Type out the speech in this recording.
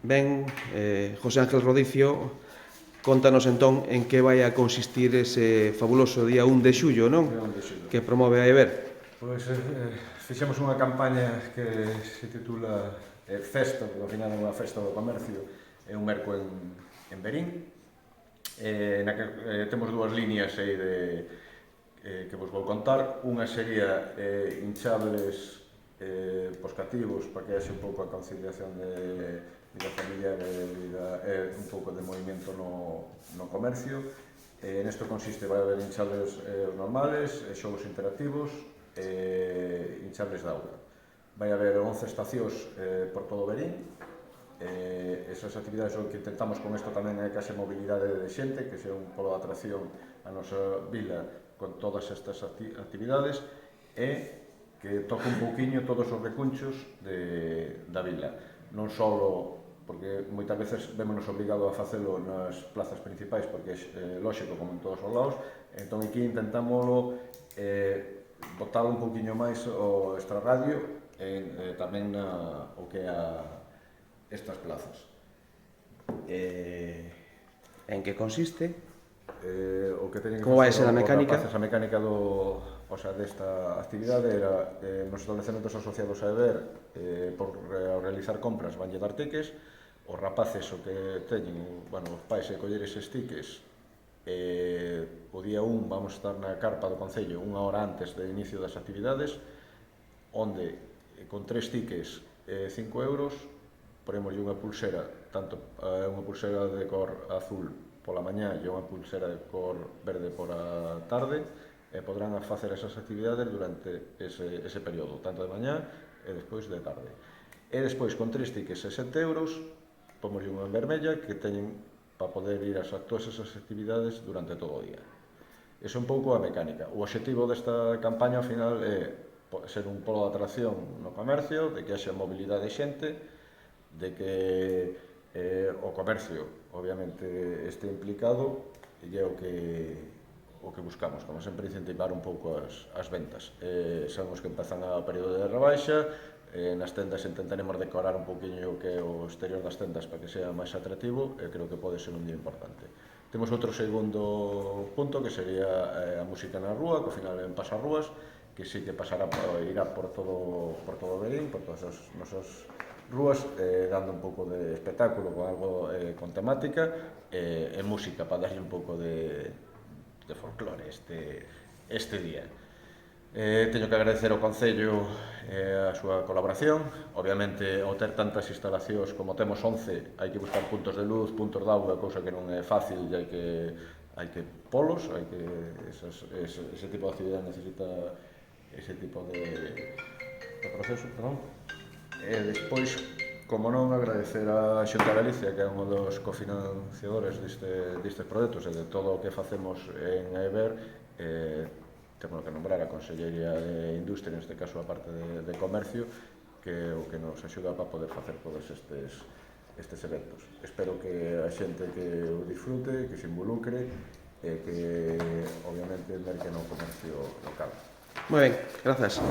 Ben, José Ángel Rodicio, contanos entón en que vai a consistir ese fabuloso día 1 de xullo, non? Día 1 de xullo. Que promove a EBER. Pois fixemos unha campaña que se titula Festa, porque ao final é unha festa do comercio, é un merco en Verín, na que temos dúas líneas aí que vos vou contar. Unha sería hinchables pos cativos, para que haxe un pouco a conciliación de vida familiar e un pouco de movimento no comercio. Nesto consiste, vai haber hinchables normales, xogos interactivos e hinchables de auga. Vai haber 11 estacións por todo Verín. Esas actividades, o que intentamos con isto tamén é que haxe mobilidade de xente, que sea un polo de atracción a nosa vila con todas estas actividades e que toque un pouquiño todos os recunchos da vila. Non só porque moitas veces vémonos obligados a facelo nas plazas principais, porque é lógico como en todos os lados, entón aquí intentámoslo botalo un pouquiño máis ao extrarradio e tamén o que é estas plazas. En que consiste? O que teñen que Como vai ser a mecánica? A mecánica desta actividade era nos establecementos asociados a EBER, por realizar compras vanlle dar tickets. Os rapaces o que teñen, os pais e coller eses tickets, o día 1 vamos estar na carpa do Concello unha hora antes do inicio das actividades, onde con 3 tickets 5 euros porémoslle unha pulsera, tanto unha pulsera de cor azul pola mañá e unha pulsera de cor verde pola tarde, e podrán facer esas actividades durante ese período, tanto de mañá e despois de tarde. E despois, con 3 tickets e 7 euros, pomoslle unha vermella que teñen para poder ir a todas esas actividades durante todo o día. Esa é un pouco a mecánica. O obxectivo desta campaña, ao final, é ser un polo de atracción no comercio, de que haxa mobilidade de xente, de que o comercio, obviamente, este implicado, e é o que buscamos, como sempre, incentivar un pouco as ventas. Sabemos que empezan a período de rebaixa, nas tendas intentaremos decorar un pouquiño o que é o exterior das tendas para que sea máis atractivo, e creo que pode ser un día importante. Temos outro segundo punto, que sería a música na rúa, que ao final en Pasarrúas, que sí que irá por todo Verín, por todas as nosas rúas, dando un pouco de espectáculo con algo con temática e música para darlle un pouco de folclore este día. Teño que agradecer ao Concello a súa colaboración. Obviamente, ao ter tantas instalacións como temos 11, hai que buscar puntos de luz, puntos de auga, cousa que non é fácil, e hai que polos, ese tipo de actividade necesita ese tipo de proceso, E despois, como non, agradecer a Xunta de Galicia, que é un dos cofinanciadores destes proxectos e de todo o que facemos en EBER. Temos que nombrar a Consellería de Industria, neste caso a parte de Comercio, que é o que nos axuda para poder facer todos estes eventos. Espero que a xente que o disfrute, que se involucre e que, obviamente, merque no comercio local. Moi ben, grazas.